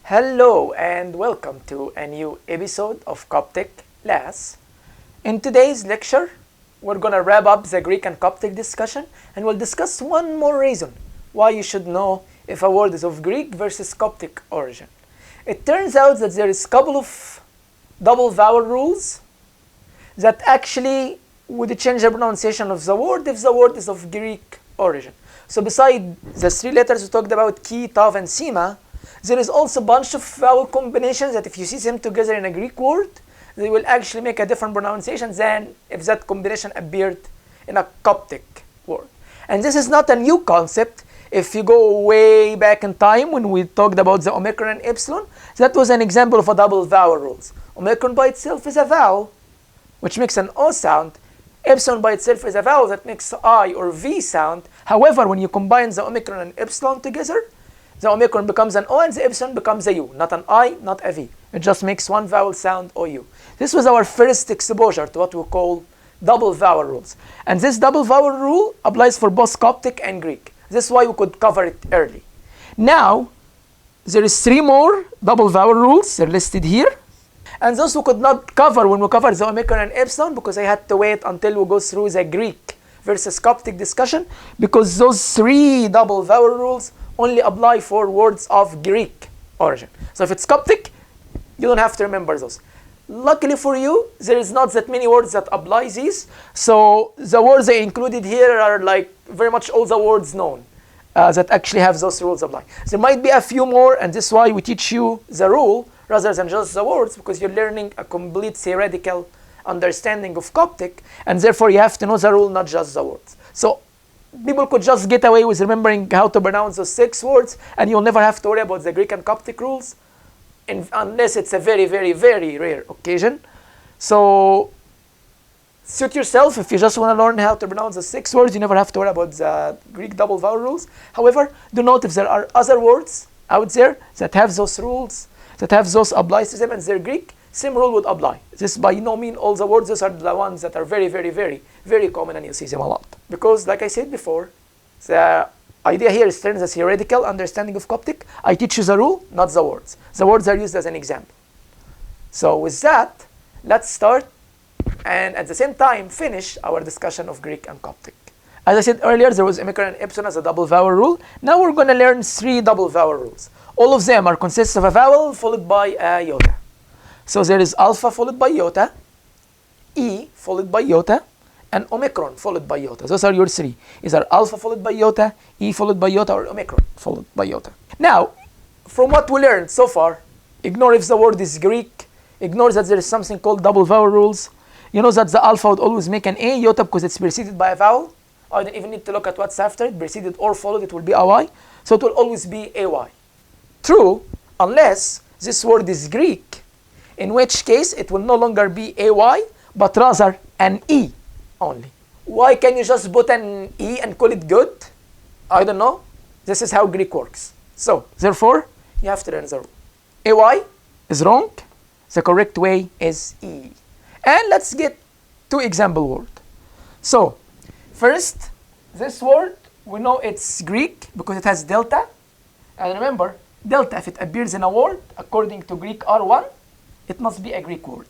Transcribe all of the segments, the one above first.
Hello and welcome to a new episode of Coptic Las. In today's lecture, we're going to wrap up the Greek and Coptic discussion and we'll discuss one more reason why you should know if a word is of Greek versus Coptic origin. It turns out that there is a couple of double vowel rules that actually would change the pronunciation of the word if the word is of Greek origin. So beside the three letters we talked about, ki, tav, and sima, there is also a bunch of vowel combinations that if you see them together in a Greek word, they will actually make a different pronunciation than if that combination appeared in a Coptic word. And this is not a new concept. If you go way back in time when we talked about the omicron and epsilon, that was an example of a double vowel rules. Omicron by itself is a vowel, which makes an O sound. Epsilon by itself is a vowel that makes I or V sound. However, when you combine the omicron and epsilon together, the omicron becomes an O and the epsilon becomes a U. Not an I, not a V. It just makes one vowel sound OU. This was our first exposure to what we call double vowel rules. And this double vowel rule applies for both Coptic and Greek. This is why we could cover it early. Now, there is three more double vowel rules. They're listed here. And those we could not cover when we cover the omicron and epsilon because I had to wait until we go through the Greek versus Coptic discussion, because those three double vowel rules only apply for words of Greek origin. So if it's Coptic, you don't have to remember those. Luckily for you, there is not that many words that apply these. So the words I included here are like very much all the words known that actually have those rules apply. There might be a few more, and this is why we teach you the rule rather than just the words, because you're learning a complete theoretical understanding of Coptic, and therefore you have to know the rule, not just the words. So people could just get away with remembering how to pronounce those 6 words, and you'll never have to worry about the Greek and Coptic rules unless it's a very, very, very rare occasion. So suit yourself. If you just want to learn how to pronounce the 6 words, you never have to worry about the Greek double vowel rules. However, do note if there are other words out there that have those rules, that have those applies to them, and they're Greek, same rule would apply. This by no means all the words. Those are the ones that are very, very, very, very common, and you see them a lot. Because, like I said before, the idea here is to learn the theoretical understanding of Coptic. I teach you the rule, not the words. The words are used as an example. So with that, let's start and at the same time finish our discussion of Greek and Coptic. As I said earlier, there was omicron and epsilon as a double vowel rule. Now we're going to learn 3 double vowel rules. All of them are consists of a vowel followed by a iota. So there is alpha followed by iota, E followed by iota, and omicron followed by iota. Those are your 3. These are alpha followed by iota, E followed by iota, or omicron followed by iota. Now, from what we learned so far, ignore if the word is Greek, ignore that there is something called double vowel rules. You know that the alpha would always make an A, iota, because it's preceded by a vowel. I don't even need to look at what's after it. Preceded or followed, it will be a Y. So it will always be AY. True, unless this word is Greek, in which case it will no longer be AY, but rather an E only. Why can you just put an E and call it good? I don't know. This is how Greek works. So, therefore, you have to learn the rule. AY is wrong. The correct way is E. And let's get 2 example words. So, first, this word, we know it's Greek because it has delta. And remember, delta, if it appears in a word, according to Greek R1, it must be a Greek word.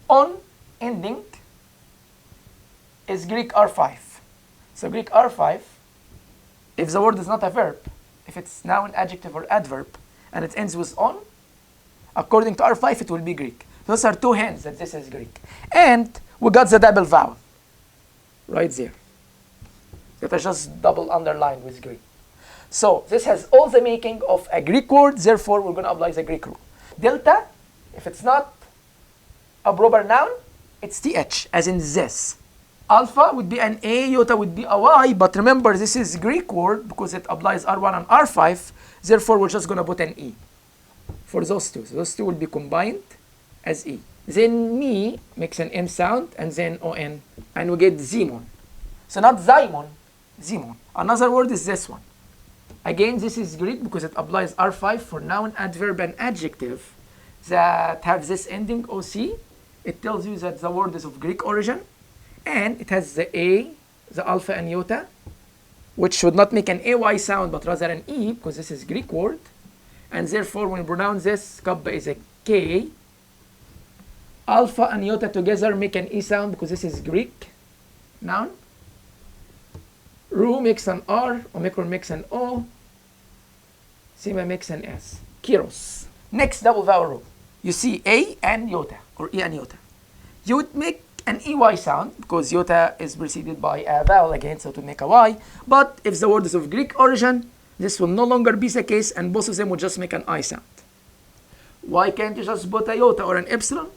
On ending is Greek R5. So Greek R5, if the word is not a verb, if it's noun, adjective, or adverb, and it ends with on, according to R5, it will be Greek. Those are 2 hints that this is Greek. And we got the double vowel right there. That is just double underlined with Greek. So this has all the making of a Greek word, therefore we're going to apply the Greek rule. Delta, if it's not a proper noun, it's TH, as in this. Alpha would be an A, iota would be a Y, but remember this is Greek word because it applies R1 and R5, therefore we're just going to put an E for those 2. So those 2 will be combined as E. Then me makes an M sound, and then ON, and we get Zimon. So not Zymon, Zimon. Another word is this one. Again, this is Greek because it applies R5 for noun, adverb, and adjective that have this ending OC. It tells you that the word is of Greek origin, and it has the A, the alpha, and iota, which should not make an AY sound, but rather an E, because this is Greek word. and therefore when we pronounce this, kappa is a K. Alpha and iota together make an E sound because this is Greek noun. Rho makes an R, omicron makes an O, Sima makes an S. Kyros. Next double vowel rule. You see A and iota, or E and iota. You would make an EY sound because iota is preceded by a vowel again, so to make a Y. But if the word is of Greek origin, this will no longer be the case, and both of them will just make an I sound. Why can't you just put a iota or an epsilon?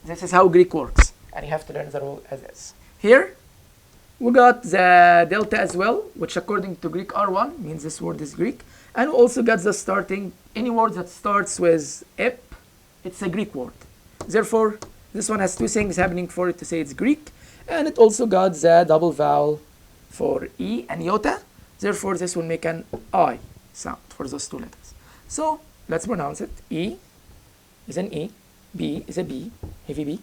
This is how Greek works, and you have to learn the rule as is. Here, we got the delta as well, which according to Greek R1 means this word is Greek. And we also got the starting, any word that starts with ep, it's a Greek word. Therefore, this one has two things happening for it to say it's Greek. And it also got the double vowel for E and iota. Therefore, this will make an I sound for those two letters. So, let's pronounce it. E is an E, B is a B, heavy B.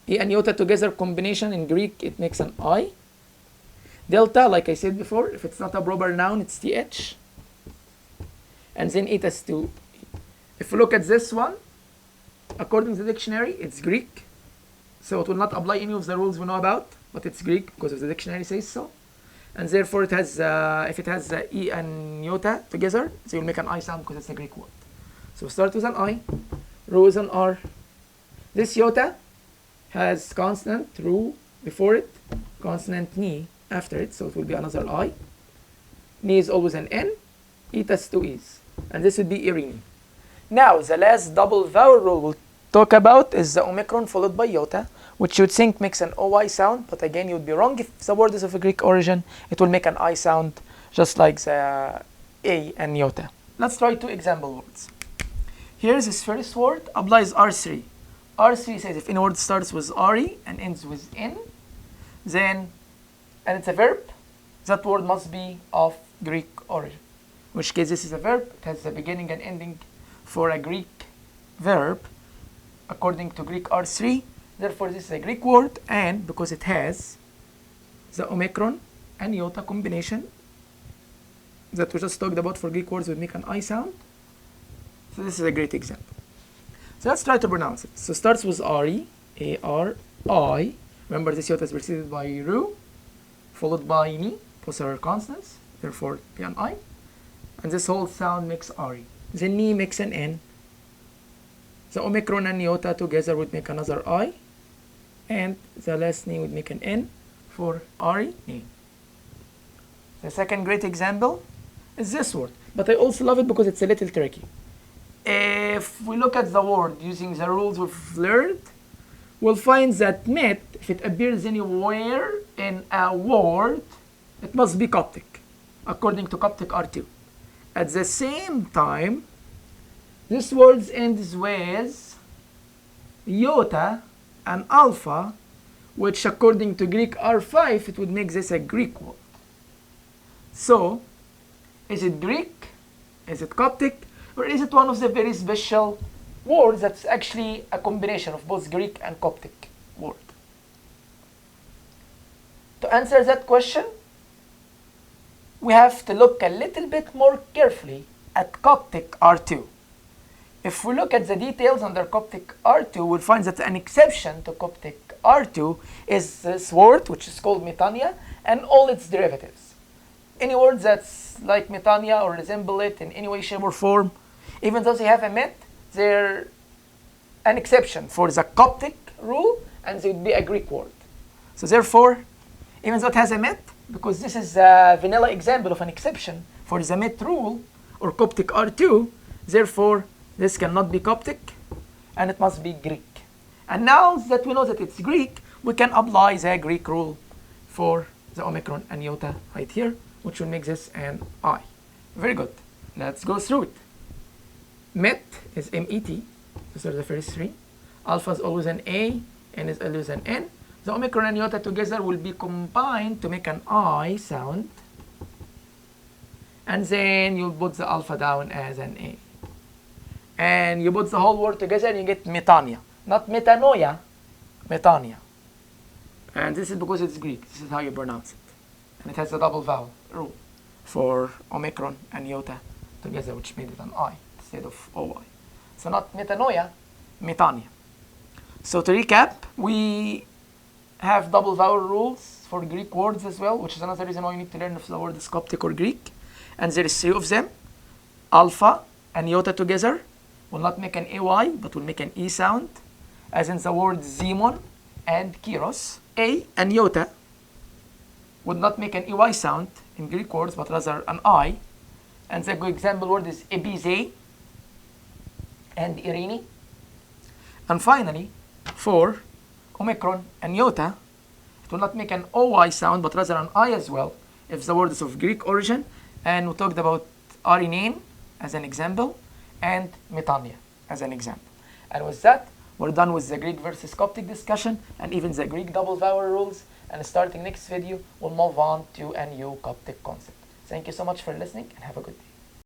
E and iota together combination in Greek, it makes an I. Delta, like I said before, if it's not a proper noun, it's TH. And then eta is 2. If we look at this one, according to the dictionary, it's Greek. So it will not apply any of the rules we know about, but it's Greek because of the dictionary says so. And therefore it has, if it has E and iota together, so you'll make an I sound because it's a Greek word. So start with an I, rho is an R. This iota has consonant rho before it, consonant ni after it, so it will be another I. Ni is always an N, eta is 2 E's, and this would be Irene. Now, the last double vowel rule we'll talk about is the omicron followed by iota, which you'd think makes an OI sound, but again, you'd be wrong if the word is of a Greek origin. It will make an I sound, just like the A and iota. Let's try two example words. Here's this first word, applies R3. R3 says if any word starts with RE and ends with N, then, and it's a verb, that word must be of Greek origin. In which case this is a verb, it has a beginning and ending for a Greek verb, according to Greek R3. Therefore, this is a Greek word, and because it has the omicron and iota combination that we just talked about for Greek words would make an I sound. So this is a great example. So let's try to pronounce it. So it starts with R-E, A-R-I. Remember, this iota is preceded by rho, followed by ni, both are consonants, therefore be an I. And this whole sound makes R-E. The ni makes an N. The omicron and iota together would make another I. And the last ni would make an N for R-E, ni. The second great example is this word. But I also love it because it's a little tricky. If we look at the word using the rules we've learned, we'll find that met, if it appears anywhere in a word, it must be Coptic, according to Coptic R2. At the same time, this word ends with iota and alpha, which according to Greek R5, it would make this a Greek word. So, is it Greek? Is it Coptic? Or is it one of the very special words that's actually a combination of both Greek and Coptic word? To answer that question, we have to look a little bit more carefully at Coptic R2. If we look at the details under Coptic R2, we'll find that an exception to Coptic R2 is this word, which is called metania, and all its derivatives. Any word that's like metania or resemble it in any way, shape, or form, even though they have a met, they're an exception for the Coptic rule, and they would be a Greek word. So therefore, even though it has a met, because this is a vanilla example of an exception for the met rule, or Coptic R2, therefore, this cannot be Coptic, and it must be Greek. And now that we know that it's Greek, we can apply the Greek rule for the omicron and iota right here, which will make this an I. Very good. Let's go through it. Met is M-E-T. These are the first three. Alpha is always an A, N is always an N. The omicron and iota together will be combined to make an I sound. And then you'll put the alpha down as an A. And you put the whole word together and you get metania. Not metanoia, metania. And this is because it's Greek. This is how you pronounce it. And it has a double vowel rule for omicron and iota together, which made it an I instead of OY. So not metanoia, metania. So to recap, we have double vowel rules for Greek words as well, which is another reason why you need to learn if the word is Coptic or Greek. And there is 3 of them. Alpha and iota together will not make an AY, but will make an E sound, as in the word Zemon and Kyros. A and iota would not make an EY sound in Greek words, but rather an I. And the good example word is Ebize and Irene. And finally, for Omicron and iota, it will not make an OY sound, but rather an I as well, if the word is of Greek origin. And we talked about Arinane as an example, and Metania as an example. And with that, we're done with the Greek versus Coptic discussion, and even the Greek double vowel rules. And starting next video, we'll move on to a new Coptic concept. Thank you so much for listening, and have a good day.